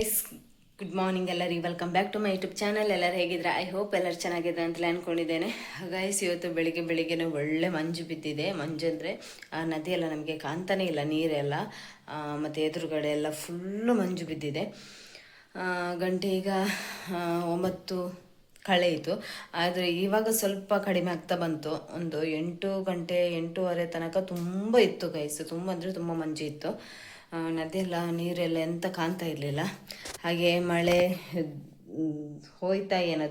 Guys, good morning ಎಲ್ಲರಿಗೆ. Welcome back to my YouTube channel. ಎಲ್ಲರೂ ಹೇಗಿದ್ರೆ ಐ ಹೋಪ್ ಎಲ್ಲರೂ ಚೆನ್ನಾಗಿದೆ ಅಂತಲೇ ಅಂದ್ಕೊಂಡಿದ್ದೇನೆ. ಗೈಸ್, ಇವತ್ತು ಬೆಳಿಗ್ಗೆನೇ ಒಳ್ಳೆ ಮಂಜು ಬಿದ್ದಿದೆ. ಮಂಜು ಅಂದರೆ ನದಿಯೆಲ್ಲ ನಮಗೆ ಕಾಣ್ತಾನೇ ಇಲ್ಲ, ನೀರೆಲ್ಲ ಮತ್ತು ಎದುರುಗಡೆ ಎಲ್ಲ ಫುಲ್ಲು ಮಂಜು ಬಿದ್ದಿದೆ. ಗಂಟೆ ಈಗ 9 ಕಳೆಯಿತು. ಆದರೆ ಇವಾಗ ಸ್ವಲ್ಪ ಕಡಿಮೆ ಆಗ್ತಾ ಬಂತು. ಒಂದು 8 ಗಂಟೆ 8:30 ತನಕ ತುಂಬ ಇತ್ತು ಗೈಸ್, ತುಂಬ ಅಂದರೆ ತುಂಬ ಮಂಜು ಇತ್ತು. ನದಿಯೆಲ್ಲ ನೀರೆಲ್ಲ ಎಂತ ಕಾಣ್ತಾ ಇರಲಿಲ್ಲ. ಹಾಗೆ ಮಳೆ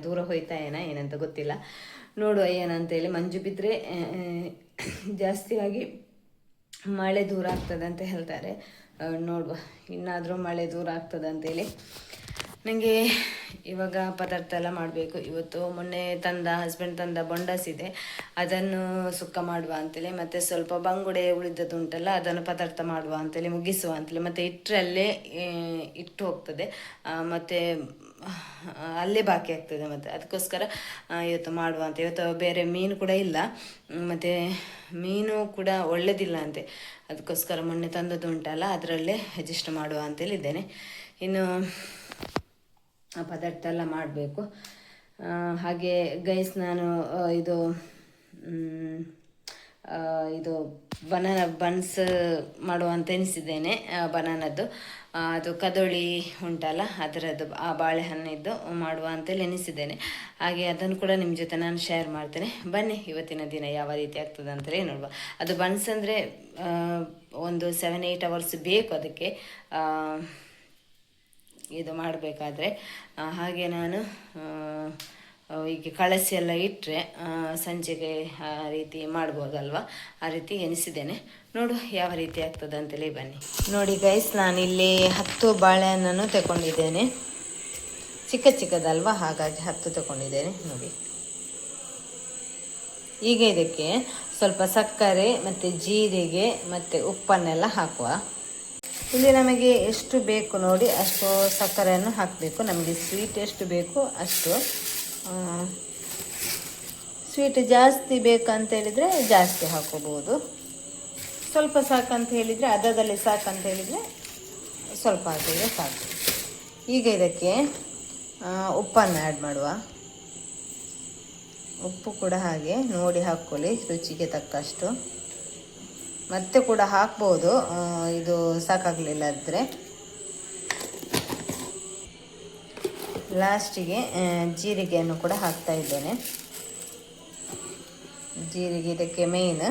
ದೂರ ಹೋಯ್ತಾ ಏನಂತ ಗೊತ್ತಿಲ್ಲ. ನೋಡುವ ಏನಂತೇಳಿ. ಮಂಜು ಬಿದ್ದರೆ ಜಾಸ್ತಿಯಾಗಿ ಮಳೆ ದೂರ ಆಗ್ತದೆ ಅಂತ ಹೇಳ್ತಾರೆ. ನೋಡುವ ಇನ್ನಾದರೂ ಮಳೆ ದೂರ ಆಗ್ತದೆ ಅಂತೇಳಿ. ನನಗೆ ಇವಾಗ ಪದಾರ್ಥ ಎಲ್ಲ ಮಾಡಬೇಕು. ಇವತ್ತು ಮೊನ್ನೆ ಹಸ್ಬೆಂಡ್ ತಂದ ಬೊಂಡಸ್ ಇದೆ, ಅದನ್ನು ಸುಕ್ಕ ಮಾಡುವ ಅಂತೇಳಿ. ಮತ್ತು ಸ್ವಲ್ಪ ಬಂಗುಡೆ ಉಳಿದದ್ದುಂಟಲ್ಲ, ಅದನ್ನು ಪದಾರ್ಥ ಮಾಡುವ ಅಂತೇಳಿ, ಮುಗಿಸುವ ಅಂತೇಳಿ. ಮತ್ತು ಇಟ್ಟರಲ್ಲೇ ಇಟ್ಟು ಹೋಗ್ತದೆ, ಮತ್ತು ಅಲ್ಲೇ ಬಾಕಿ ಆಗ್ತದೆ. ಮತ್ತು ಅದಕ್ಕೋಸ್ಕರ ಇವತ್ತು ಮಾಡುವ ಅಂತ. ಇವತ್ತು ಬೇರೆ ಮೀನು ಕೂಡ ಇಲ್ಲ, ಮತ್ತು ಮೀನು ಕೂಡ ಒಳ್ಳೆಯದಿಲ್ಲ ಅಂತೆ. ಅದಕ್ಕೋಸ್ಕರ ಮೊನ್ನೆ ತಂದದ್ದುಂಟಲ್ಲ, ಅದರಲ್ಲೇ ಅಡ್ಜಸ್ಟ್ ಮಾಡುವ ಅಂತೇಳಿದ್ದೇನೆ. ಇನ್ನು ಪದಾರ್ಥ ಎಲ್ಲ ಮಾಡಬೇಕು. ಹಾಗೆ ಗೈಸ್, ನಾನು ಇದು ಬನಾನಾ ಬನ್ಸ್ ಮಾಡುವಂತ ಎನಿಸಿದ್ದೇನೆ. ಬನಾನದ್ದು ಅದು ಕದೋಳಿ ಉಂಟಲ್ಲ, ಅದರದ್ದು ಆ ಬಾಳೆಹಣ್ಣಿದ್ದು ಮಾಡುವ ಅಂತೇಳಿ ಎನಿಸಿದ್ದೇನೆ. ಹಾಗೆ ಅದನ್ನು ಕೂಡ ನಿಮ್ಮ ಜೊತೆ ನಾನು ಶೇರ್ ಮಾಡ್ತೇನೆ. ಬನ್ನಿ, ಇವತ್ತಿನ ದಿನ ಯಾವ ರೀತಿ ಆಗ್ತದೆ ಅಂತೇಳಿ ನೋಡುವ. ಅದು ಬನ್ಸ್ ಅಂದರೆ ಒಂದು 7-8 ಅವರ್ಸ್ ಬೇಕು ಅದಕ್ಕೆ ಇದು ಮಾಡಬೇಕಾದ್ರೆ. ಹಾಗೆ ನಾನು ಈಗ ಕಳಸಿ ಎಲ್ಲ ಇಟ್ಟರೆ ಸಂಜೆಗೆ ಆ ರೀತಿ ಮಾಡ್ಬೋದಲ್ವ, ಆ ರೀತಿ ಎನಿಸಿದ್ದೇನೆ. ನೋಡು ಯಾವ ರೀತಿ ಆಗ್ತದೆ ಅಂತೇಳಿ. ಬನ್ನಿ ನೋಡಿ ಗೈಸ್, ನಾನಿಲ್ಲಿ 10 ಬಾಳೆಹಣ್ಣನ್ನು ತಗೊಂಡಿದ್ದೇನೆ. ಚಿಕ್ಕದಲ್ವ, ಹಾಗಾಗಿ 10 ತಗೊಂಡಿದ್ದೇನೆ ನೋಡಿ. ಈಗ ಇದಕ್ಕೆ ಸ್ವಲ್ಪ ಸಕ್ಕರೆ ಮತ್ತು ಜೀರಿಗೆ ಮತ್ತು ಉಪ್ಪನ್ನೆಲ್ಲ ಹಾಕುವ. ಇಲ್ಲಿ ನಮಗೆ ಎಷ್ಟು ಬೇಕು ನೋಡಿ ಅಷ್ಟು ಸಕ್ಕರೆಯನ್ನು ಹಾಕಬೇಕು. ನಮಗೆ ಸ್ವೀಟ್ ಎಷ್ಟು ಬೇಕು ಅಷ್ಟು. ಸ್ವೀಟ್ ಜಾಸ್ತಿ ಬೇಕಂತ ಹೇಳಿದರೆ ಜಾಸ್ತಿ ಹಾಕೋಬೋದು, ಸ್ವಲ್ಪ ಸಾಕಂತ ಹೇಳಿದರೆ ಅದರಲ್ಲಿ ಸಾಕಂತ ಹೇಳಿದರೆ ಸ್ವಲ್ಪ ಹಾಕಿದರೆ ಸಾಕು. ಈಗ ಇದಕ್ಕೆ ಉಪ್ಪನ್ನು ಆ್ಯಡ್ ಮಾಡುವ. ಉಪ್ಪು ಕೂಡ ಹಾಗೆ ನೋಡಿ ಹಾಕ್ಕೊಳ್ಳಿ, ರುಚಿಗೆ ತಕ್ಕಷ್ಟು. ಮತ್ತೆ ಕೂಡ ಹಾಕ್ಬೋದು, ಇದು ಸಾಕಾಗಲಿಲ್ಲ ಆದರೆ. ಲಾಸ್ಟಿಗೆ ಜೀರಿಗೆಯನ್ನು ಕೂಡ ಹಾಕ್ತಾ ಇದ್ದೇನೆ. ಜೀರಿಗೆ ಇದಕ್ಕೆ ಮೇಯ್ನ್.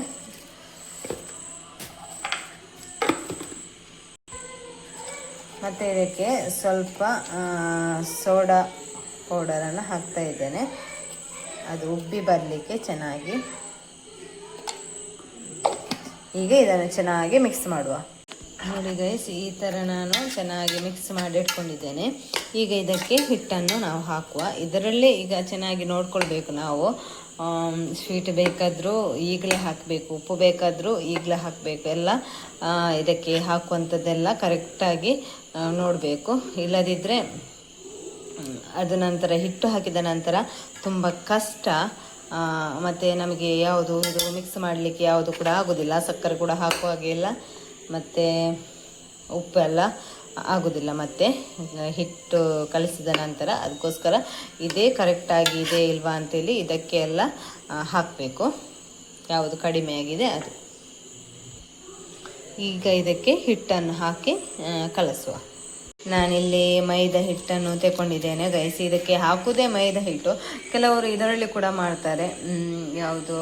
ಮತ್ತು ಇದಕ್ಕೆ ಸ್ವಲ್ಪ ಸೋಡಾ ಪೌಡರನ್ನು ಹಾಕ್ತಾ ಇದ್ದೇನೆ, ಅದು ಉಬ್ಬಿ ಬರಲಿಕ್ಕೆ ಚೆನ್ನಾಗಿ. ಈಗ ಇದನ್ನು ಚೆನ್ನಾಗಿ ಮಿಕ್ಸ್ ಮಾಡುವ. ನೋಡಿ ಗೈಸ್, ಈ ಥರ ನಾನು ಚೆನ್ನಾಗಿ ಮಿಕ್ಸ್ ಮಾಡಿ ಇಟ್ಕೊಂಡಿದ್ದೇನೆ. ಈಗ ಇದಕ್ಕೆ ಹಿಟ್ಟನ್ನು ನಾವು ಹಾಕುವ. ಇದರಲ್ಲೇ ಈಗ ಚೆನ್ನಾಗಿ ನೋಡ್ಕೊಳ್ಬೇಕು ನಾವು. ಸ್ವೀಟ್ ಬೇಕಾದರೂ ಈಗಲೇ ಹಾಕಬೇಕು, ಉಪ್ಪು ಬೇಕಾದರೂ ಈಗಲೇ ಹಾಕಬೇಕು. ಎಲ್ಲ ಇದಕ್ಕೆ ಹಾಕುವಂಥದ್ದೆಲ್ಲ ಕರೆಕ್ಟಾಗಿ ನೋಡಬೇಕು. ಇಲ್ಲದಿದ್ದರೆ ಅದು ನಂತರ ಹಿಟ್ಟು ಹಾಕಿದ ನಂತರ ತುಂಬ ಕಷ್ಟ. ಮತ್ತು ನಮಗೆ ಯಾವುದು ಇದು ಮಿಕ್ಸ್ ಮಾಡಲಿಕ್ಕೆ ಯಾವುದು ಕೂಡ ಆಗೋದಿಲ್ಲ. ಸಕ್ಕರೆ ಕೂಡ ಹಾಕುವ ಹಾಗೆ ಇಲ್ಲ, ಮತ್ತು ಉಪ್ಪೆಲ್ಲ ಆಗೋದಿಲ್ಲ. ಮತ್ತು ಹಿಟ್ಟು ಕಲಿಸಿದ ನಂತರ ಅದಕ್ಕೋಸ್ಕರ ಇದೇ ಕರೆಕ್ಟಾಗಿ ಇದೆ ಇಲ್ವಾ ಅಂತೇಳಿ ಇದಕ್ಕೆ ಎಲ್ಲ ಹಾಕಬೇಕು, ಯಾವುದು ಕಡಿಮೆ ಆಗಿದೆ ಅದು. ಈಗ ಇದಕ್ಕೆ ಹಿಟ್ಟನ್ನು ಹಾಕಿ ಕಲಸುವ. ನಾನಿಲ್ಲಿ ಮೈದಾ ಹಿಟ್ಟನ್ನು ತಗೊಂಡಿದ್ದೇನೆ ಗೈಸ್. ಇದಕ್ಕೆ ಹಾಕುವುದೇ ಮೈದಾ ಹಿಟ್ಟು. ಕೆಲವರು ಇದರಲ್ಲಿ ಕೂಡ ಮಾಡ್ತಾರೆ, ಯಾವುದು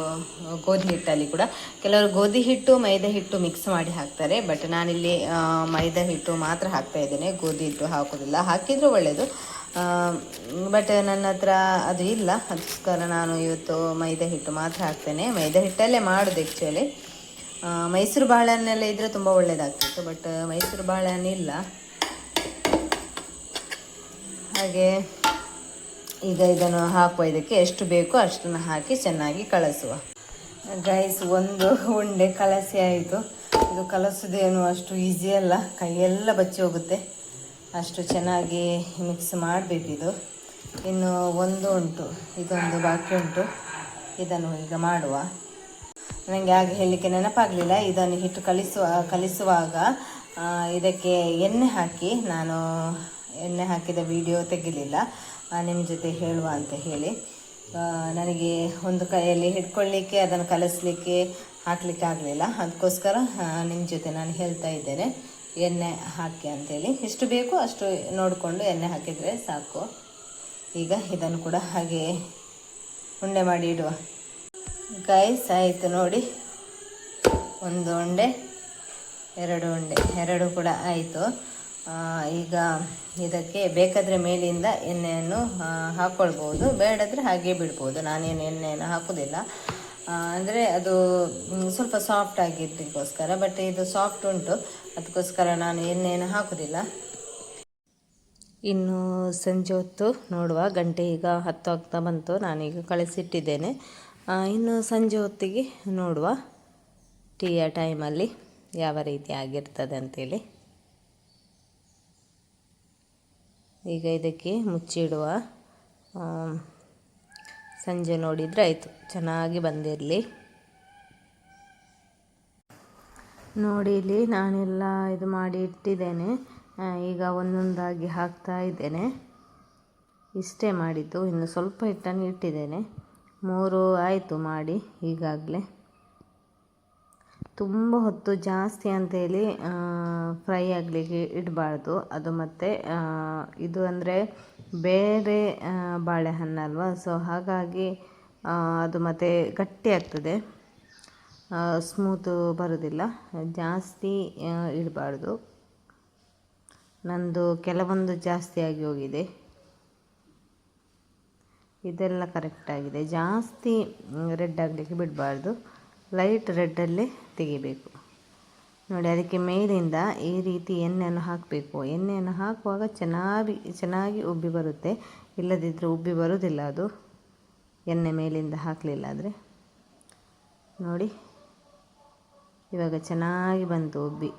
ಗೋಧಿ ಹಿಟ್ಟಲ್ಲಿ ಕೂಡ. ಕೆಲವರು ಗೋಧಿ ಹಿಟ್ಟು ಮೈದಾ ಹಿಟ್ಟು ಮಿಕ್ಸ್ ಮಾಡಿ ಹಾಕ್ತಾರೆ. ಬಟ್ ನಾನಿಲ್ಲಿ ಮೈದಾ ಹಿಟ್ಟು ಮಾತ್ರ ಹಾಕ್ತಾ ಇದ್ದೇನೆ, ಗೋಧಿ ಹಿಟ್ಟು ಹಾಕೋದಿಲ್ಲ. ಹಾಕಿದರೂ ಒಳ್ಳೆಯದು, ಬಟ್ ನನ್ನ ಹತ್ರ ಅದು ಇಲ್ಲ. ಅದಕ್ಕೋಸ್ಕರ ನಾನು ಇವತ್ತು ಮೈದಾ ಹಿಟ್ಟು ಮಾತ್ರ ಹಾಕ್ತೇನೆ. ಮೈದಾ ಹಿಟ್ಟಲ್ಲೇ ಮಾಡೋದು ಆ್ಯಕ್ಚುಲಿ. ಮೈಸೂರು ಬಾಳೆಹಣ್ಣೆಲ್ಲ ಇದ್ದರೆ ತುಂಬ ಒಳ್ಳೆಯದಾಗ್ತಿತ್ತು, ಬಟ್ ಮೈಸೂರು ಬಾಳೆಹಣ್ಣು ಇಲ್ಲ. ಹಾಗೆ ಈಗ ಇದನ್ನು ಹಾಕುವ. ಇದಕ್ಕೆ ಎಷ್ಟು ಬೇಕೋ ಅಷ್ಟನ್ನು ಹಾಕಿ ಚೆನ್ನಾಗಿ ಕಲಸುವ. ಗೈಸ್, ಒಂದು ಉಂಡೆ ಕಲಸಿ ಆಯಿತು. ಇದು ಕಲಸೋದೇನು ಅಷ್ಟು ಈಸಿ ಅಲ್ಲ, ಕೈಯೆಲ್ಲ ಬಚ್ಚಿ ಹೋಗುತ್ತೆ. ಅಷ್ಟು ಚೆನ್ನಾಗಿ ಮಿಕ್ಸ್ ಮಾಡಬೇಕಿದು. ಇನ್ನು ಒಂದು ಉಂಟು, ಇದೊಂದು ಬಾಕಿ ಉಂಟು. ಇದನ್ನು ಈಗ ಮಾಡುವ. ನನಗೆ ಹಾಗೆ ಹೇಳಲಿಕ್ಕೆ ನೆನಪಾಗಲಿಲ್ಲ. ಇದನ್ನು ಹಿಟ್ಟು ಕಲಿಸುವಾಗ ಇದಕ್ಕೆ ಎಣ್ಣೆ ಹಾಕಿ ನಾನು ಎಣ್ಣೆ ಹಾಕಿದ ವಿಡಿಯೋ ತೆಗಿಲಿಲ್ಲ, ನಿಮ್ಮ ಜೊತೆ ಹೇಳುವ ಅಂತ ಹೇಳಿ. ನನಗೆ ಒಂದು ಕೈಯಲ್ಲಿ ಹಿಡ್ಕೊಳ್ಳಿಕ್ಕೆ, ಅದನ್ನು ಕಲಿಸ್ಲಿಕ್ಕೆ ಹಾಕಲಿಕ್ಕೆ ಆಗಲಿಲ್ಲ. ಅದಕ್ಕೋಸ್ಕರ ನಿಮ್ಮ ಜೊತೆ ನಾನು ಹೇಳ್ತಾ ಇದ್ದೇನೆ ಎಣ್ಣೆ ಹಾಕಿ ಅಂಥೇಳಿ. ಎಷ್ಟು ಬೇಕೋ ಅಷ್ಟು ನೋಡಿಕೊಂಡು ಎಣ್ಣೆ ಹಾಕಿದರೆ ಸಾಕು. ಈಗ ಇದನ್ನು ಕೂಡ ಹಾಗೆ ಉಂಡೆ ಮಾಡಿ ಇಡುವ. ಗೈಸ್ ಆಯಿತು ನೋಡಿ, ಒಂದು ಉಂಡೆ, ಎರಡು ಉಂಡೆ, ಎರಡು ಕೂಡ ಆಯಿತು. ಈಗ ಇದಕ್ಕೆ ಬೇಕಾದರೆ ಮೇಲಿಂದ ಎಣ್ಣೆಯನ್ನು ಹಾಕ್ಕೊಳ್ಬೋದು, ಬೇಡಾದರೆ ಹಾಗೆ ಬಿಡ್ಬೋದು. ನಾನೇನು ಎಣ್ಣೆಯನ್ನು ಹಾಕೋದಿಲ್ಲ, ಅಂದರೆ ಅದು ಸ್ವಲ್ಪ ಸಾಫ್ಟ್ ಆಗಿದ್ದಕ್ಕೋಸ್ಕರ. ಬಟ್ ಇದು ಸಾಫ್ಟ್ ಉಂಟು, ಅದಕ್ಕೋಸ್ಕರ ನಾನು ಎಣ್ಣೆಯನ್ನು ಹಾಕೋದಿಲ್ಲ. ಇನ್ನು ಸಂಜೆ ಹೊತ್ತು ನೋಡುವ, ಗಂಟೆ ಈಗ 10 ಆಗ್ತಾ ಬಂತು. ನಾನೀಗ ಕಳಿಸಿಟ್ಟಿದ್ದೇನೆ. ಇನ್ನು ಸಂಜೆ ಹೊತ್ತಿಗೆ ನೋಡುವ ಟೀಯ ಟೈಮಲ್ಲಿ ಯಾವ ರೀತಿ ಆಗಿರ್ತದೆ ಅಂತೇಳಿ. ಈಗ ಇದಕ್ಕೆ ಮುಚ್ಚಿಡುವ. ಸಂಜೆ ನೋಡಿದರೆ ಆಯಿತು, ಚೆನ್ನಾಗಿ ಬಂದಿರಲಿ. ನೋಡಿ ಇಲ್ಲಿ ನಾನೆಲ್ಲ ಇದು ಮಾಡಿ ಇಟ್ಟಿದ್ದೇನೆ. ಈಗ ಒಂದೊಂದಾಗಿ ಹಾಕ್ತಾ ಇದ್ದೇನೆ. ಇಷ್ಟೇ ಮಾಡಿದ್ದು, ಇನ್ನು ಸ್ವಲ್ಪ ಹಿಟ್ಟನ್ನು ಇಟ್ಟಿದ್ದೇನೆ. 3 ಆಯಿತು ಮಾಡಿ ಈಗಾಗಲೇ. ತುಂಬ ಹೊತ್ತು ಜಾಸ್ತಿ ಅಂತೇಳಿ ಫ್ರೈ ಆಗಲಿಕ್ಕೆ ಇಡಬಾರ್ದು. ಅದು ಮತ್ತು ಇದು ಅಂದರೆ ಬೇರೆ ಬಾಳೆಹಣ್ಣಲ್ವ, ಸೊ ಹಾಗಾಗಿ ಅದು ಮತ್ತು ಗಟ್ಟಿ ಆಗ್ತದೆ, ಸ್ಮೂತು ಬರೋದಿಲ್ಲ. ಜಾಸ್ತಿ ಇಡಬಾರ್ದು. ನಂದು ಕೆಲವೊಂದು ಜಾಸ್ತಿ ಆಗಿ ಹೋಗಿದೆ, ಇದೆಲ್ಲ ಕರೆಕ್ಟಾಗಿದೆ. ಜಾಸ್ತಿ ರೆಡ್ ಆಗಲಿಕ್ಕೆ ಬಿಡಬಾರ್ದು, ಲೈಟ್ ರೆಡ್ಡಲ್ಲೇ ತೆಗಿಬೇಕು. ನೋಡಿ, ಅದಕ್ಕೆ ಮೇಲಿಂದ ಈ ರೀತಿ ಎಣ್ಣೆಯನ್ನು ಹಾಕಬೇಕು. ಎಣ್ಣೆಯನ್ನು ಹಾಕುವಾಗ ಚೆನ್ನಾಗಿ ಉಬ್ಬಿ ಬರುತ್ತೆ, ಇಲ್ಲದಿದ್ದರೆ ಉಬ್ಬಿ ಬರೋದಿಲ್ಲ ಅದು, ಎಣ್ಣೆ ಮೇಲಿಂದ ಹಾಕಲಿಲ್ಲ ಆದರೆ. ನೋಡಿ, ಇವಾಗ ಚೆನ್ನಾಗಿ ಬಂತು ಉಬ್ಬಿ.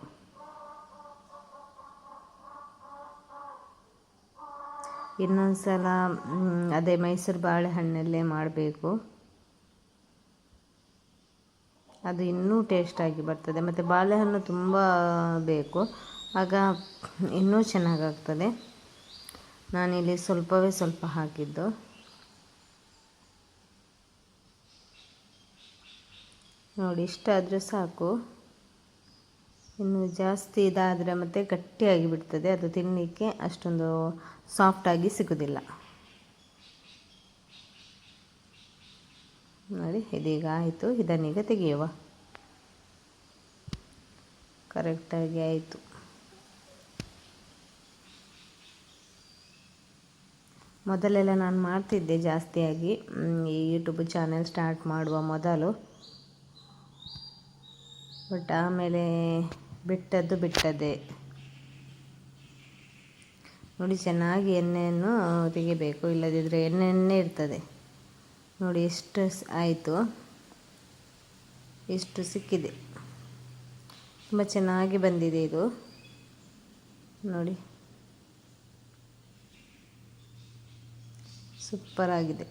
ಇನ್ನೊಂದು ಸಲ ಅದೇ ಮೈಸೂರು ಬಾಳೆಹಣ್ಣಲ್ಲೇ ಮಾಡಬೇಕು, ಅದು ಇನ್ನೂ ಟೇಸ್ಟಾಗಿ ಬರ್ತದೆ. ಮತ್ತು ಬಾಳೆಹಣ್ಣು ತುಂಬ ಬೇಕು, ಆಗ ಇನ್ನೂ ಚೆನ್ನಾಗಾಗ್ತದೆ. ನಾನಿಲ್ಲಿ ಸ್ವಲ್ಪವೇ ಸ್ವಲ್ಪ ಹಾಕಿದ್ದು. ನೋಡಿ, ಇಷ್ಟಾದರೆ ಸಾಕು. ಇನ್ನು ಜಾಸ್ತಿ ಇದಾದರೆ ಮತ್ತು ಗಟ್ಟಿಯಾಗಿ ಬಿಡ್ತದೆ, ಅದು ತಿನ್ನಲಿಕ್ಕೆ ಅಷ್ಟೊಂದು ಸಾಫ್ಟಾಗಿ ಸಿಗೋದಿಲ್ಲ. ನೋಡಿ, ಇದೀಗ ಆಯಿತು. ಇದನ್ನೀಗ ತೆಗೆಯುವ. ಕರೆಕ್ಟಾಗಿ ಆಯಿತು. ಮೊದಲೆಲ್ಲ ನಾನು ಮಾಡ್ತಿದ್ದೆ ಜಾಸ್ತಿಯಾಗಿ, ಈ ಯೂಟ್ಯೂಬ್ ಚಾನೆಲ್ ಸ್ಟಾರ್ಟ್ ಮಾಡುವ ಮೊದಲು. ಬಟ್ ಆಮೇಲೆ ಬಿಟ್ಟದ್ದೇ. ನೋಡಿ, ಚೆನ್ನಾಗಿ ಎಣ್ಣೆಯನ್ನು ತೆಗಿಬೇಕು, ಇಲ್ಲದಿದ್ದರೆ ಎಣ್ಣೆ ಇರ್ತದೆ. ನೋಡಿ ಎಷ್ಟು ಆಯಿತು, ಇಷ್ಟು ಸಿಕ್ಕಿದೆ. ತುಂಬ ಚೆನ್ನಾಗಿ ಬಂದಿದೆ ಇದು. ನೋಡಿ, ಸೂಪರಾಗಿದೆ.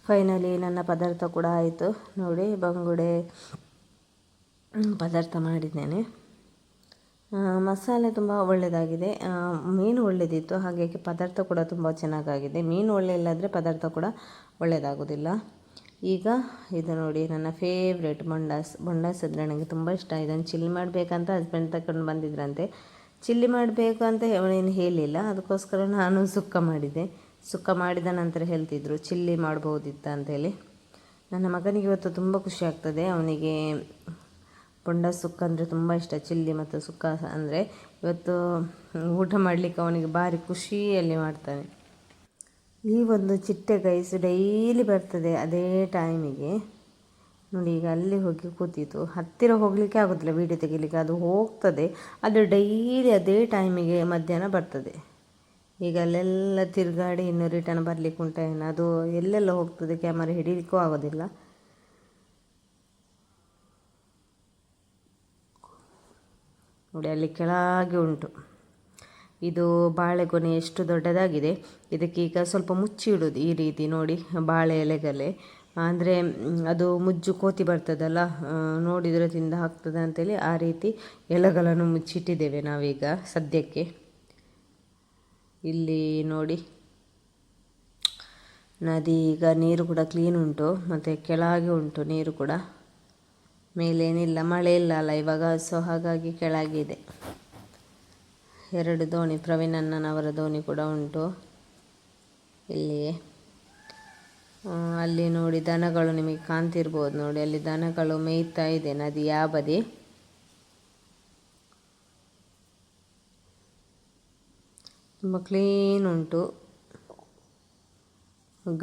ಫೈನಲಿ ನನ್ನ ಪದಾರ್ಥ ಕೂಡ ಆಯಿತು. ನೋಡಿ, ಬಂಗುಡೆ ಪದಾರ್ಥ ಮಾಡಿದ್ದೇನೆ. ಮಸಾಲೆ ತುಂಬ ಒಳ್ಳೆಯದಾಗಿದೆ, ಮೀನು ಒಳ್ಳೆಯದಿತ್ತು, ಹಾಗಾಗಿ ಪದಾರ್ಥ ಕೂಡ ತುಂಬ ಚೆನ್ನಾಗಾಗಿದೆ. ಮೀನು ಒಳ್ಳೆ ಇಲ್ಲಾದರೆ ಪದಾರ್ಥ ಕೂಡ ಒಳ್ಳೆಯದಾಗೋದಿಲ್ಲ. ಈಗ ಇದು ನೋಡಿ, ನನ್ನ ಫೇವ್ರೇಟ್ ಬೊಂಡಾಸ್ ಅಂದರೆ ನನಗೆ ತುಂಬ ಇಷ್ಟ. ಇದನ್ನು ಚಿಲ್ಲಿ ಮಾಡಬೇಕಂತ ಹಸ್ಬೆಂಡ್ ತಗೊಂಡು ಬಂದಿದ್ರಂತೆ. ಚಿಲ್ಲಿ ಮಾಡಬೇಕು ಅಂತ ಅವನೇನು ಹೇಳಿಲ್ಲ, ಅದಕ್ಕೋಸ್ಕರ ನಾನು ಸುಕ್ಕ ಮಾಡಿದ್ದೆ. ಸುಕ್ಕ ಮಾಡಿದ ನಂತರ ಹೇಳ್ತಿದ್ರು ಚಿಲ್ಲಿ ಮಾಡ್ಬೋದಿತ್ತ ಅಂತೇಳಿ. ನನ್ನ ಮಗನಿಗೆ ಇವತ್ತು ತುಂಬ ಖುಷಿ ಆಗ್ತದೆ, ಅವನಿಗೆ ಬೊಂಡ ಸುಕ್ಕ ಅಂದರೆ ತುಂಬ ಇಷ್ಟ. ಚಿಲ್ಲಿ ಮತ್ತು ಸುಕ್ಕ ಅಂದರೆ ಇವತ್ತು ಊಟ ಮಾಡಲಿಕ್ಕೆ ಅವನಿಗೆ ಭಾರಿ ಖುಷಿಯಲ್ಲಿ ಮಾಡ್ತಾನೆ. ಈ ಒಂದು ಚಿಟ್ಟೆ ಗೈಸ್ ಡೈಲಿ ಬರ್ತದೆ ಅದೇ ಟೈಮಿಗೆ. ನೋಡಿ, ಈಗ ಅಲ್ಲಿ ಹೋಗಿ ಕೂತಿತ್ತು. ಹತ್ತಿರ ಹೋಗಲಿಕ್ಕೆ ಆಗೋದಿಲ್ಲ ವೀಡಿಯೋ ತೆಗಿಲಿಕ್ಕೆ, ಅದು ಹೋಗ್ತದೆ. ಅದು ಡೈಲಿ ಅದೇ ಟೈಮಿಗೆ ಮಧ್ಯಾಹ್ನ ಬರ್ತದೆ. ಈಗ ಅಲ್ಲೆಲ್ಲ ತಿರುಗಾಡಿ ಇನ್ನು ರಿಟರ್ನ್ ಬರಲಿಕ್ಕೆ ಉಂಟೇನು, ಅದು ಎಲ್ಲೆಲ್ಲ ಹೋಗ್ತದೆ, ಕ್ಯಾಮರಾ ಹಿಡೀಲಿಕ್ಕೂ ಆಗೋದಿಲ್ಲ. ನೋಡಿ, ಅಲ್ಲಿ ಕೆಳಗೆ ಉಂಟು. ಇದು ಬಾಳೆಗೊನೆ ಎಷ್ಟು ದೊಡ್ಡದಾಗಿದೆ. ಇದಕ್ಕೆ ಈಗ ಸ್ವಲ್ಪ ಮುಚ್ಚಿ ಇಡೋದು ಈ ರೀತಿ. ನೋಡಿ, ಬಾಳೆ ಎಲೆಗಲೆ ಅಂದರೆ ಅದು ಮುಜ್ಜು ಕೋತಿ ಬರ್ತದಲ್ಲ, ನೋಡಿದರೆ ತಿಂದ ಹಾಕ್ತದೆ ಅಂತೇಳಿ ಆ ರೀತಿ ಎಲೆಗಳನ್ನು ಮುಚ್ಚಿಟ್ಟಿದ್ದೇವೆ ನಾವೀಗ ಸದ್ಯಕ್ಕೆ. ಇಲ್ಲಿ ನೋಡಿ ನದಿ ಈಗ ನೀರು ಕೂಡ ಕ್ಲೀನ್ ಉಂಟು, ಮತ್ತು ಕೆಳಗೆ ಉಂಟು ನೀರು ಕೂಡ, ಮೇಲೇನಿಲ್ಲ, ಮಳೆ ಇಲ್ಲ ಅಲ್ಲ ಇವಾಗ, ಸೊ ಹಾಗಾಗಿ ಕೆಳಗಿದೆ. 2 ದೋಣಿ, ಪ್ರವೀಣ್ ಅಣ್ಣನವರ ದೋಣಿ ಕೂಡ ಉಂಟು ಇಲ್ಲಿಯೇ. ಅಲ್ಲಿ ನೋಡಿ ದನಗಳು ನಿಮಗೆ ಕಾಣ್ತಿರ್ಬೋದು ನೋಡಿ, ಅಲ್ಲಿ ದನಗಳು ಮೇಯ್ತಾ ಇದೆ ನದಿ ಆ ಬದಿ. ತುಂಬ ಕ್ಲೀನ್ ಉಂಟು,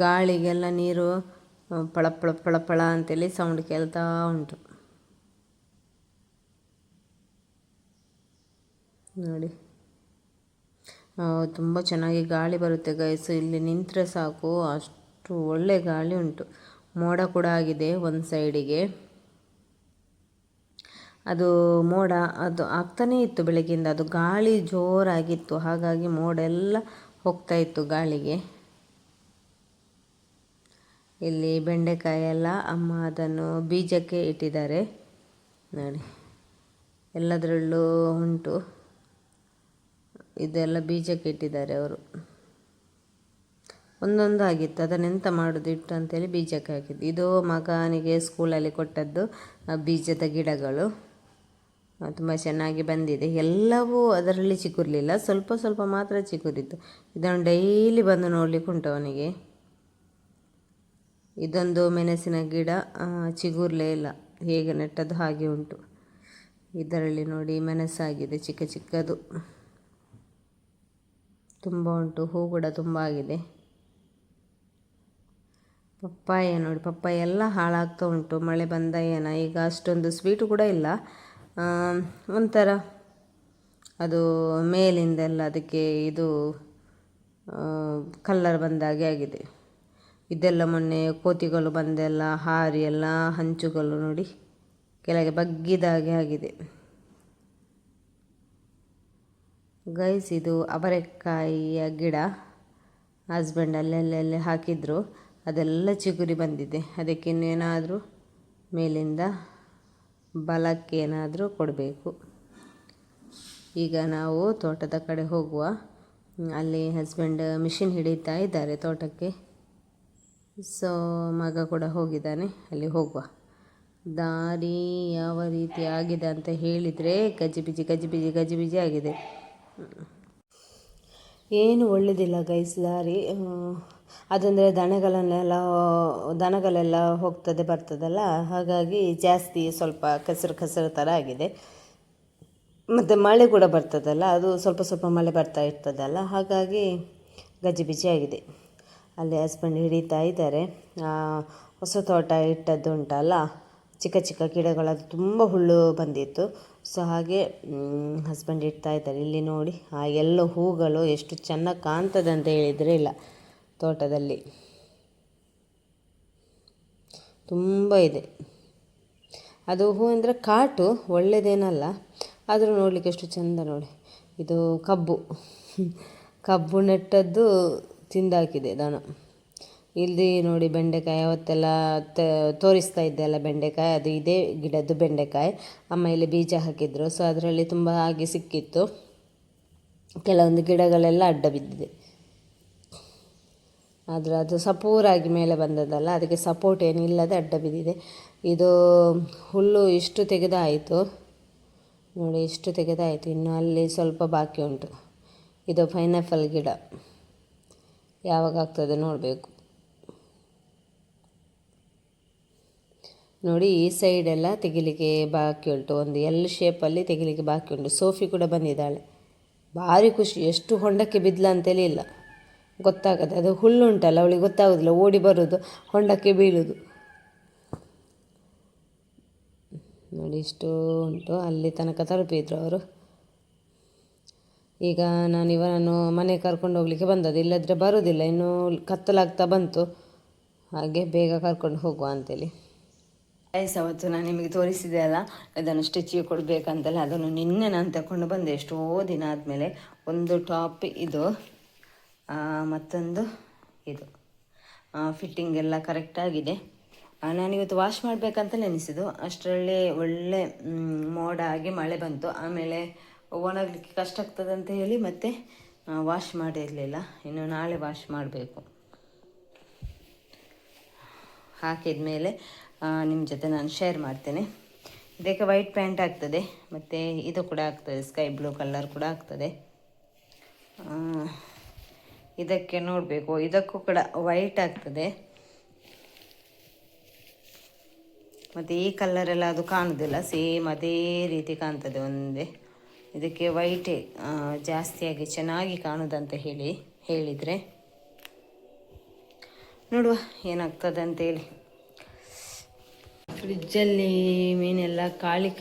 ಗಾಳಿಗೆಲ್ಲ ನೀರು ಪಳಪಳ ಪಳಪಳ ಅಂತೇಳಿ ಸೌಂಡ್ ಕೇಳ್ತಾ ಉಂಟು ನೋಡಿ. ತುಂಬ ಚೆನ್ನಾಗಿ ಗಾಳಿ ಬರುತ್ತೆ ಗೈಸ್, ಇಲ್ಲಿ ನಿಂತರೆ ಸಾಕು, ಅಷ್ಟು ಒಳ್ಳೆ ಗಾಳಿ ಉಂಟು. ಮೋಡ ಕೂಡ ಆಗಿದೆ ಒಂದು ಸೈಡಿಗೆ, ಅದು ಮೋಡ ಅದು ಆಗ್ತಾನೇ ಇತ್ತು ಬೆಳಗ್ಗಿಂದ, ಅದು ಗಾಳಿ ಜೋರಾಗಿತ್ತು, ಹಾಗಾಗಿ ಮೋಡ ಎಲ್ಲ ಹೋಗ್ತಾ ಇತ್ತು ಗಾಳಿಗೆ. ಇಲ್ಲಿ ಬೆಂಡೆಕಾಯಿ ಎಲ್ಲ ಅಮ್ಮ ಅದನ್ನು ಬೀಜಕ್ಕೆ ಇಟ್ಟಿದ್ದಾರೆ ನೋಡಿ, ಎಲ್ಲದರಲ್ಲೂ ಉಂಟು, ಇದೆಲ್ಲ ಬೀಜಕ್ಕೆ ಇಟ್ಟಿದ್ದಾರೆ ಅವರು. ಒಂದೊಂದು ಆಗಿತ್ತು, ಅದನ್ನೆಂತ ಮಾಡೋದು ಇಟ್ಟು ಅಂತೇಳಿ ಬೀಜಕ್ಕೆ ಹಾಕಿದ್ದು. ಇದು ಮಗನಿಗೆ ಸ್ಕೂಲಲ್ಲಿ ಕೊಟ್ಟದ್ದು ಬೀಜದ ಗಿಡಗಳು, ತುಂಬ ಚೆನ್ನಾಗಿ ಬಂದಿದೆ. ಎಲ್ಲವೂ ಅದರಲ್ಲಿ ಚಿಗುರಲಿಲ್ಲ, ಸ್ವಲ್ಪ ಸ್ವಲ್ಪ ಮಾತ್ರ ಚಿಗುರಿತ್ತು. ಇದನ್ನು ಡೈಲಿ ಬಂದು ನೋಡಲಿಕ್ಕೆ ಉಂಟು ಅವನಿಗೆ. ಇದೊಂದು ಮೆಣಸಿನ ಗಿಡ ಚಿಗುರಲೇ ಇಲ್ಲ, ಹೇಗೆ ನೆಟ್ಟದ್ದು ಹಾಗೆ ಉಂಟು. ಇದರಲ್ಲಿ ನೋಡಿ ಮೆಣಸಾಗಿದೆ ಚಿಕ್ಕ ಚಿಕ್ಕದು, ತುಂಬ ಉಂಟು, ಹೂ ಕೂಡ ತುಂಬ ಆಗಿದೆ. ಪಪ್ಪಾಯ ನೋಡಿ, ಪಪ್ಪಾಯ ಎಲ್ಲ ಹಾಳಾಗ್ತಾ ಉಂಟು, ಮಳೆ ಬಂದ ಏನ. ಈಗ ಅಷ್ಟೊಂದು ಸ್ವೀಟು ಕೂಡ ಇಲ್ಲ, ಒಂಥರ ಅದು ಮೇಲಿಂದೆಲ್ಲ ಅದಕ್ಕೆ ಇದು ಕಲ್ಲರ್ ಬಂದಾಗೆ ಆಗಿದೆ. ಇದೆಲ್ಲ ಮೊನ್ನೆ ಕೋತಿಗಳು ಬಂದೆಲ್ಲ ಹಾರಿ ಎಲ್ಲ ಹಂಚುಗಳು ನೋಡಿ ಕೆಳಗೆ ಬಗ್ಗಿದಾಗೆ ಆಗಿದೆ ಗೈಸ್. ಇದು ಅವರೆಕಾಯಿಯ ಗಿಡ, ಹಸ್ಬೆಂಡ್ ಅಲ್ಲೆಲ್ಲೆಲ್ಲೇ ಹಾಕಿದ್ರು, ಅದೆಲ್ಲ ಚಿಗುರಿ ಬಂದಿದೆ. ಅದಕ್ಕೆ ಇನ್ನೇನಾದರೂ ಮೇಲಿಂದ ಬಲಕ್ಕೆ ಏನಾದರೂ ಕೊಡಬೇಕು. ಈಗ ನಾವು ತೋಟದ ಕಡೆ ಹೋಗುವ, ಅಲ್ಲಿ ಹಸ್ಬೆಂಡ್ ಮಿಷಿನ್ ಹಿಡಿತಾ ಇದ್ದಾರೆ ತೋಟಕ್ಕೆ, ಸೊ ಮಗ ಕೂಡ ಹೋಗಿದ್ದಾನೆ, ಅಲ್ಲಿ ಹೋಗುವ. ದಾರಿ ಯಾವ ರೀತಿ ಆಗಿದೆ ಅಂತ ಹೇಳಿದರೆ ಗಜಿಬಿಜಿ ಗಜಿಬಿಜಿ ಗಜಿಬಿಜಿ ಆಗಿದೆ, ಏನು ಒಳ್ಳೆಯದಿಲ್ಲ ಗೈಸ್ ದಾರಿ. ಅದಂದರೆ ದನಗಳೆಲ್ಲ ಹೋಗ್ತದೆ ಬರ್ತದಲ್ಲ, ಹಾಗಾಗಿ ಜಾಸ್ತಿ ಸ್ವಲ್ಪ ಕೆಸರು ಕೆಸರು ಥರ ಆಗಿದೆ. ಮತ್ತು ಮಳೆ ಕೂಡ ಬರ್ತದಲ್ಲ, ಅದು ಸ್ವಲ್ಪ ಸ್ವಲ್ಪ ಮಳೆ ಬರ್ತಾ ಇರ್ತದಲ್ಲ, ಹಾಗಾಗಿ ಗಜಿಬಿಜಿ ಆಗಿದೆ. ಅಲ್ಲಿ ಹಸ್ಬೆಂಡ್ ಹಿಡಿತಾ ಇದ್ದಾರೆ. ಹೊಸ ತೋಟ ಇಟ್ಟದ್ದು ಉಂಟಲ್ಲ, ಚಿಕ್ಕ ಚಿಕ್ಕ ಗಿಡಗಳದ್ದು ತುಂಬ ಹುಲ್ಲು ಬಂದಿತ್ತು, ಸೊ ಹಾಗೆ ಹಸ್ಬೆಂಡ್ ಇಡ್ತಾ ಇದ್ದಾರೆ. ಇಲ್ಲಿ ನೋಡಿ ಆ ಎಲ್ಲ ಹೂಗಳು ಎಷ್ಟು ಚೆನ್ನಾಗಿ ಕಾಣ್ತದೆ ಅಂತ ಹೇಳಿದರೆ ಇಲ್ಲ, ತೋಟದಲ್ಲಿ ತುಂಬ ಇದೆ. ಅದು ಹೂ ಅಂದರೆ ಕಾಟು, ಒಳ್ಳೆಯದೇನಲ್ಲ, ಆದರೂ ನೋಡಲಿಕ್ಕೆ ಎಷ್ಟು ಚೆಂದ ನೋಡಿ. ಇದು ಕಬ್ಬು ನೆಟ್ಟದ್ದು ತಿಂದಾಕಿದೆ ದನ. ಇಲ್ಲಿ ನೋಡಿ ಬೆಂಡೆಕಾಯಿ, ಅವತ್ತೆಲ್ಲ ತೋರಿಸ್ತಾ ಇದ್ದೆ ಅಲ್ಲ ಬೆಂಡೆಕಾಯಿ, ಅದು ಇದೇ ಗಿಡದ್ದು ಬೆಂಡೆಕಾಯಿ. ಅಮ್ಮ ಇಲ್ಲಿ ಬೀಜ ಹಾಕಿದ್ರು, ಸೊ ಅದರಲ್ಲಿ ತುಂಬ ಹಾಗೆ ಸಿಕ್ಕಿತ್ತು. ಕೆಲವೊಂದು ಗಿಡಗಳೆಲ್ಲ ಅಡ್ಡ ಬಿದ್ದಿದೆ, ಆದರೆ ಅದು ಸಪೂರಾಗಿ ಮೇಲೆ ಬಂದದಲ್ಲ, ಅದಕ್ಕೆ ಸಪೋರ್ಟ್ ಏನಿಲ್ಲದೆ ಅಡ್ಡ ಬಿದ್ದಿದೆ. ಇದು ಹುಲ್ಲು ಇಷ್ಟು ತೆಗೆದಾಯಿತು ನೋಡಿ, ಇಷ್ಟು ತೆಗೆದಾಯಿತು, ಇನ್ನು ಅಲ್ಲಿ ಸ್ವಲ್ಪ ಬಾಕಿ ಉಂಟು. ಇದು ಪೈನಾಪಲ್ ಗಿಡ, ಯಾವಾಗ ಆಗ್ತದೆ ನೋಡಬೇಕು. ನೋಡಿ ಈ ಸೈಡೆಲ್ಲ ತೆಗಿಲಿಕ್ಕೆ ಬಾಕಿ ಉಂಟು, ಒಂದು ಎಲ್ ಶೇಪಲ್ಲಿ ತೆಗಿಲಿಕ್ಕೆ ಬಾಕಿ ಉಂಟು. ಸೋಫಿ ಕೂಡ ಬಂದಿದ್ದಾಳೆ, ಭಾರಿ ಖುಷಿ. ಎಷ್ಟು ಹೊಂಡಕ್ಕೆ ಬಿದ್ದಲ ಅಂತೇಳಿ ಇಲ್ಲ ಗೊತ್ತಾಗದೆ, ಅದು ಹುಲ್ಲುಂಟಲ್ಲ ಅವಳಿಗೆ ಗೊತ್ತಾಗೋದಿಲ್ಲ, ಓಡಿ ಬರೋದು ಹೊಂಡಕ್ಕೆ ಬೀಳೋದು ನೋಡಿ. ಇಷ್ಟು ಉಂಟು, ಅಲ್ಲಿ ತನಕ ತಲುಪಿದ್ರು ಅವರು. ಈಗ ನಾನು ಇವನನ್ನು ಮನೆ ಕರ್ಕೊಂಡು ಹೋಗಲಿಕ್ಕೆ ಬಂದದ್ದು, ಇಲ್ಲದ್ರೆ ಬರೋದಿಲ್ಲ, ಇನ್ನೂ ಕತ್ತಲಾಗ್ತಾ ಬಂತು, ಹಾಗೆ ಬೇಗ ಕರ್ಕೊಂಡು ಹೋಗುವ ಅಂತೇಳಿ. ಅವತ್ತು ನಾನು ನಿಮಗೆ ತೋರಿಸಿದೆ ಅಲ್ಲ, ಇದನ್ನು ಸ್ಟಿಚಿಗೆ ಕೊಡಬೇಕಂತಲ್ಲ, ಅದನ್ನು ನಿನ್ನೆ ನಾನು ತಗೊಂಡು ಬಂದೆ, ಎಷ್ಟೋ ದಿನ ಆದಮೇಲೆ. ಒಂದು ಟಾಪ್ ಇದು, ಮತ್ತೊಂದು ಇದು, ಫಿಟ್ಟಿಂಗ್ ಎಲ್ಲ ಕರೆಕ್ಟಾಗಿದೆ. ನಾನಿವತ್ತು ವಾಶ್ ಮಾಡಬೇಕಂತ ನೆನೆಸಿದ್ದು, ಅಷ್ಟರಲ್ಲೇ ಒಳ್ಳೆ ಮೋಡ ಆಗಿ ಮಳೆ ಬಂತು. ಆಮೇಲೆ ಒಣಗಲಿಕ್ಕೆ ಕಷ್ಟ ಆಗ್ತದೆ ಅಂತ ಹೇಳಿ ಮತ್ತೆ ವಾಶ್ ಮಾಡಿರಲಿಲ್ಲ. ಇನ್ನು ನಾಳೆ ವಾಶ್ ಮಾಡಬೇಕು. ಹಾಕಿದ ಮೇಲೆ ನಿಮ್ಮ ಜೊತೆ ನಾನು ಶೇರ್ ಮಾಡ್ತೇನೆ. ಇದಕ್ಕೆ ವೈಟ್ ಪ್ಯಾಂಟ್ ಆಗ್ತದೆ, ಮತ್ತು ಇದು ಕೂಡ ಆಗ್ತದೆ, ಸ್ಕೈ ಬ್ಲೂ ಕಲರ್ ಕೂಡ ಆಗ್ತದೆ. ಇದಕ್ಕೆ ನೋಡಬೇಕು, ಇದಕ್ಕೂ ಕೂಡ ವೈಟ್ ಆಗ್ತದೆ. ಮತ್ತು ಈ ಕಲರೆಲ್ಲ ಅದು ಕಾಣುವುದಿಲ್ಲ, ಸೇಮ್ ಅದೇ ರೀತಿ ಕಾಣ್ತದೆ ಒಂದೇ. ಇದಕ್ಕೆ ವೈಟೇ ಜಾಸ್ತಿಯಾಗಿ ಚೆನ್ನಾಗಿ ಕಾಣುವುದಂತ ಹೇಳಿದರೆ ನೋಡುವ ಏನಾಗ್ತದೆ ಅಂತೇಳಿ. ಫ್ರಿಜ್ಜಲ್ಲಿ ಮೀನೆಲ್ಲ ಖಾಲಿ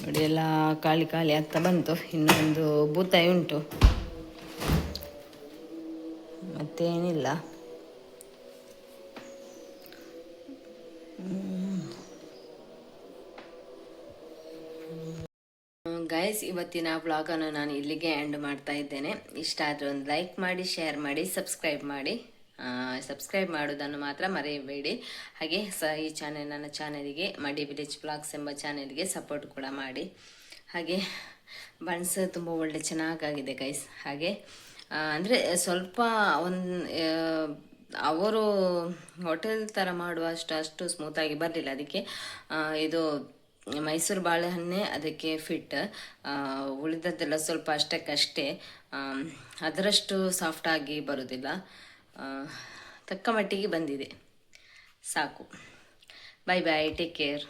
ನೋಡಿ, ಎಲ್ಲ ಖಾಲಿ ಆಗ್ತಾ ಬಂತು. ಇನ್ನೊಂದು ಬೂತಾಯಿ ಉಂಟು, ಮತ್ತೇನಿಲ್ಲ. ಗೈಸ್, ಇವತ್ತಿನ ವ್ಲಾಗನ್ನು ನಾನು ಇಲ್ಲಿಗೆ ಎಂಡ್ ಮಾಡ್ತಾ ಇದ್ದೇನೆ. ಇಷ್ಟ ಆದರೆ ಒಂದು ಲೈಕ್ ಮಾಡಿ, ಶೇರ್ ಮಾಡಿ, ಸಬ್ಸ್ಕ್ರೈಬ್ ಮಾಡಿ. ಸಬ್ಸ್ಕ್ರೈಬ್ ಮಾಡೋದನ್ನು ಮಾತ್ರ ಮರೆಯಬೇಡಿ. ಹಾಗೆ ಈ ನನ್ನ ಚಾನಲಿಗೆ ಮಡಿ ವಿಲೇಜ್ ಬ್ಲಾಗ್ಸ್ ಎಂಬ ಚಾನಲ್ಗೆ ಸಪೋರ್ಟ್ ಕೂಡ ಮಾಡಿ. ಹಾಗೆ ಬನ್ಸ್ ತುಂಬ ಒಳ್ಳೆ ಚೆನ್ನಾಗಾಗಿದೆ ಗೈಸ್. ಹಾಗೆ ಅಂದರೆ ಸ್ವಲ್ಪ ಅವರು ಹೋಟೆಲ್ ಥರ ಅಷ್ಟು ಸ್ಮೂತಾಗಿ ಬರಲಿಲ್ಲ. ಅದಕ್ಕೆ ಇದು ಮೈಸೂರು ಬಾಳೆಹಣ್ಣೆ ಅದಕ್ಕೆ ಫಿಟ್. ಉಳಿದದ್ದೆಲ್ಲ ಸ್ವಲ್ಪ ಅಷ್ಟಕ್ಕಷ್ಟೇ, ಅದರಷ್ಟು ಸಾಫ್ಟಾಗಿ ಬರೋದಿಲ್ಲ. ತಕ್ಕ ಮಟ್ಟಿಗೆ ಬಂದಿದೆ, ಸಾಕು. Bye bye, take care.